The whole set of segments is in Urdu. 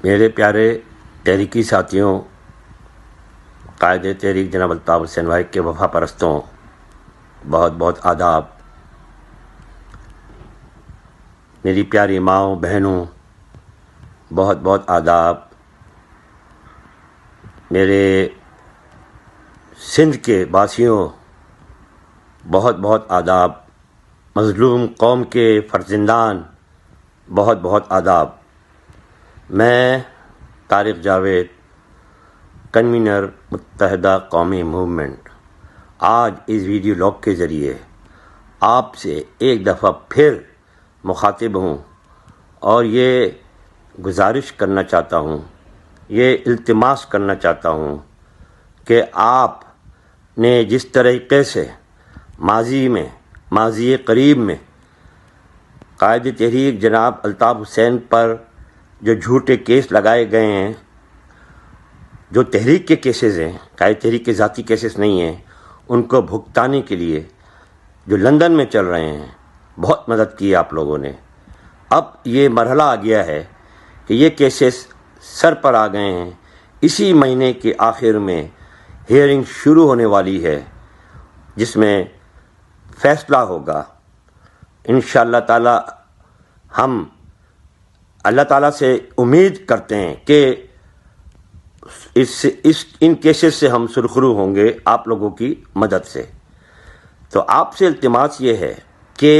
میرے پیارے تحریکی ساتھیوں، قائد تحریک جناب الطاف حسین بھائی کے وفا پرستوں، بہت بہت آداب۔ میری پیاری ماؤں بہنوں، بہت بہت آداب۔ میرے سندھ کے باسیوں، بہت بہت آداب۔ مظلوم قوم کے فرزندان، بہت بہت آداب۔ میں طارق جاوید، کنوینر متحدہ قومی موومنٹ، آج اس ویڈیو لاگ کے ذریعے آپ سے ایک دفعہ پھر مخاطب ہوں اور یہ گزارش کرنا چاہتا ہوں، یہ التماس کرنا چاہتا ہوں کہ آپ نے جس طریقے سے ماضی قریب میں قائد تحریک جناب الطاف حسین پر جو جھوٹے کیس لگائے گئے ہیں، جو تحریک کے کیسز ہیں، قائد تحریک کے ذاتی کیسز نہیں ہیں، ان کو بھگتانے کے لیے جو لندن میں چل رہے ہیں، بہت مدد کی آپ لوگوں نے۔ اب یہ مرحلہ آ گیا ہے کہ یہ کیسز سر پر آ گئے ہیں۔ اسی مہینے کے آخر میں ہیئرنگ شروع ہونے والی ہے، جس میں فیصلہ ہوگا۔ انشاءاللہ تعالی ہم اللہ تعالیٰ سے امید کرتے ہیں کہ ان کیسز سے ہم سرخرو ہوں گے آپ لوگوں کی مدد سے۔ تو آپ سے التماس یہ ہے کہ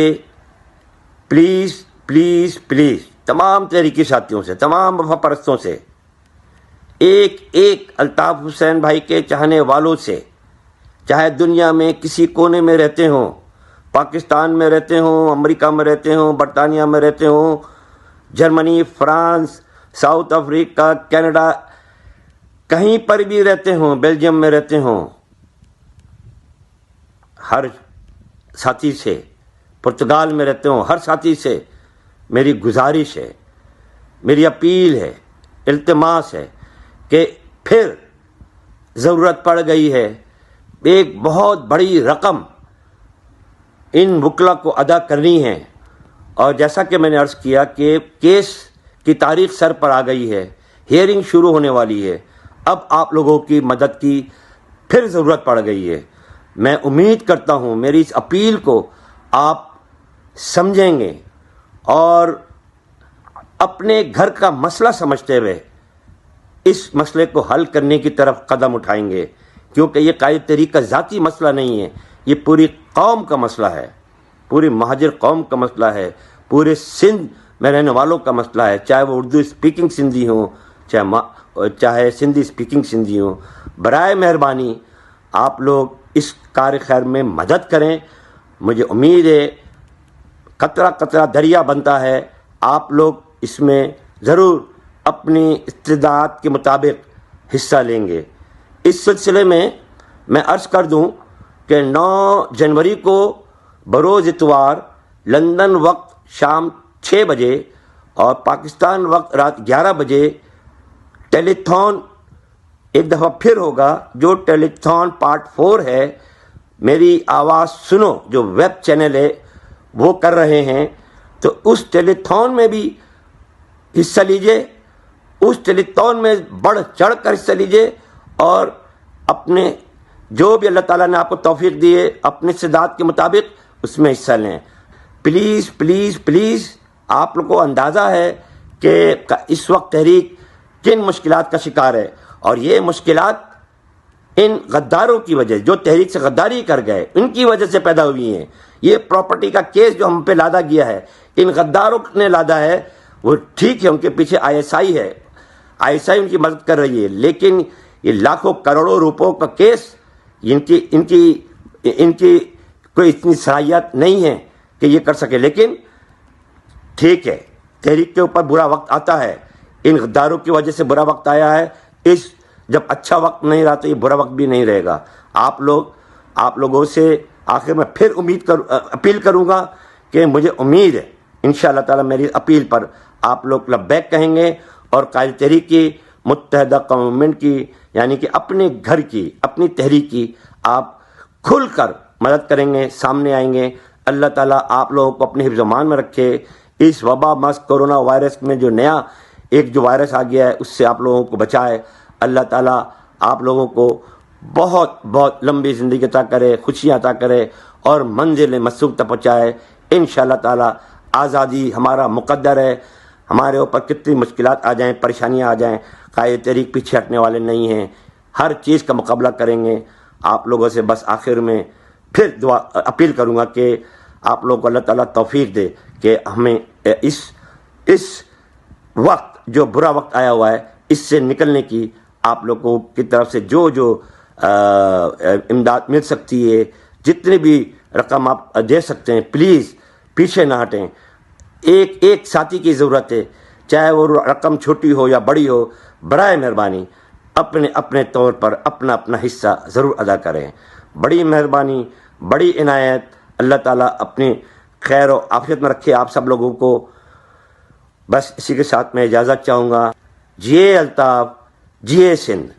پلیز پلیز پلیز تمام تحریکی ساتھیوں سے، تمام وفا پرستوں سے، ایک الطاف حسین بھائی کے چاہنے والوں سے، چاہے دنیا میں کسی کونے میں رہتے ہوں، پاکستان میں رہتے ہوں، امریکہ میں رہتے ہوں، برطانیہ میں رہتے ہوں، Germany, France, South Africa, Canada, کہیں پر بھی رہتے ہوں، بیلجیم میں رہتے ہوں، ہر ساتھی سے، پرتگال میں رہتے ہوں، ہر ساتھی سے میری گزارش ہے، میری اپیل ہے، التماس ہے کہ پھر ضرورت پڑ گئی ہے ایک بہت بڑی رقم ان وکلا کو ادا کرنی ہے۔ اور جیسا کہ میں نے عرض کیا کہ کیس کی تاریخ سر پر آ گئی ہے، ہیئرنگ شروع ہونے والی ہے۔ اب آپ لوگوں کی مدد کی پھر ضرورت پڑ گئی ہے۔ میں امید کرتا ہوں میری اس اپیل کو آپ سمجھیں گے اور اپنے گھر کا مسئلہ سمجھتے ہوئے اس مسئلے کو حل کرنے کی طرف قدم اٹھائیں گے، کیونکہ یہ قائد تحریک کا ذاتی مسئلہ نہیں ہے، یہ پوری قوم کا مسئلہ ہے، پوری مہاجر قوم کا مسئلہ ہے، پورے سندھ میں رہنے والوں کا مسئلہ ہے، چاہے وہ اردو اسپیکنگ سندھی ہوں، چاہے سندھی اسپیکنگ سندھی ہوں۔ برائے مہربانی آپ لوگ اس کار خیر میں مدد کریں۔ مجھے امید ہے قطرہ قطرہ دریا بنتا ہے، آپ لوگ اس میں ضرور اپنی استطاعت کے مطابق حصہ لیں گے۔ اس سلسلے میں عرض کر دوں کہ 9 جنوری کو بروز اتوار لندن وقت شام 6 بجے اور پاکستان وقت رات 11 بجے ٹیلی تھون ایک دفعہ پھر ہوگا، جو ٹیلی تھون پارٹ 4 ہے۔ میری آواز سنو جو ویب چینل ہے وہ کر رہے ہیں، تو اس ٹیلی تھون میں بھی حصہ لیجئے، اس ٹیلی تھون میں بڑھ چڑھ کر حصہ لیجئے اور اپنے جو بھی اللہ تعالیٰ نے آپ کو توفیق دی ہے اپنے استعداد کے مطابق اس میں حصہ لیں۔ پلیز پلیز پلیز، آپ لوگوں کو اندازہ ہے کہ اس وقت تحریک کن مشکلات کا شکار ہے، اور یہ مشکلات ان غداروں کی وجہ، جو تحریک سے غداری کر گئے، ان کی وجہ سے پیدا ہوئی ہیں۔ یہ پراپرٹی کا کیس جو ہم پہ لادا گیا ہے، ان غداروں نے لادا ہے۔ وہ ٹھیک ہے، ان کے پیچھے ISI ہے، ISI ان کی مدد کر رہی ہے، لیکن یہ لاکھوں کروڑوں روپوں کا کیس، ان کی کوئی اتنی صلاحیت نہیں ہے کہ یہ کر سکے۔ لیکن ٹھیک ہے، تحریک کے اوپر برا وقت آتا ہے، ان غداروں کی وجہ سے برا وقت آیا ہے۔ جب اچھا وقت نہیں رہا تو یہ برا وقت بھی نہیں رہے گا۔ آپ لوگوں سے آخر میں پھر اپیل کروں گا کہ مجھے امید ہے انشاءاللہ تعالی میری اپیل پر آپ لوگ لبیک کہیں گے اور قائد تحریک کی متحدہ قومی موومنٹ کی، یعنی کہ اپنے گھر کی، اپنی تحریک کی آپ کھل کر مدد کریں گے، سامنے آئیں گے۔ اللہ تعالیٰ آپ لوگوں کو اپنے حفظ و امان میں رکھے۔ اس وبا مس کورونا وائرس میں جو نیا ایک جو وائرس آ گیا ہے اس سے آپ لوگوں کو بچائے. اللہ تعالیٰ آپ لوگوں کو بہت بہت لمبی زندگی عطا کرے, خوشیاں عطا کرے اور منزل مسعود تک پہنچائے. انشاءاللہ تعالیٰ آزادی ہمارا مقدر ہے. ہمارے اوپر کتنی مشکلات آ جائیں, پریشانیاں آ جائیں, قائد تحریک پیچھے ہٹنے والے نہیں ہیں, ہر چیز کا مقابلہ کریں گے. آپ لوگوں سے بس آخر میں پھر دعا اپیل کروں گا کہ آپ لوگوں کو اللہ تعالیٰ توفیق دے کہ ہمیں اس وقت جو برا وقت آیا ہوا ہے اس سے نکلنے کی آپ لوگوں کی طرف سے جو امداد مل سکتی ہے, جتنے بھی رقم آپ دے سکتے ہیں, پلیز پیچھے نہ ہٹیں. ایک ساتھی کی ضرورت ہے, چاہے وہ رقم چھوٹی ہو یا بڑی ہو. برائے مہربانی اپنے اپنے طور پر اپنا اپنا حصہ ضرور ادا کریں. بڑی مہربانی, بڑی عنایت. اللہ تعالیٰ اپنی خیر و عافیت میں رکھے آپ سب لوگوں کو. بس اسی کے ساتھ میں اجازت چاہوں گا. جیے الطاف, جیے سندھ.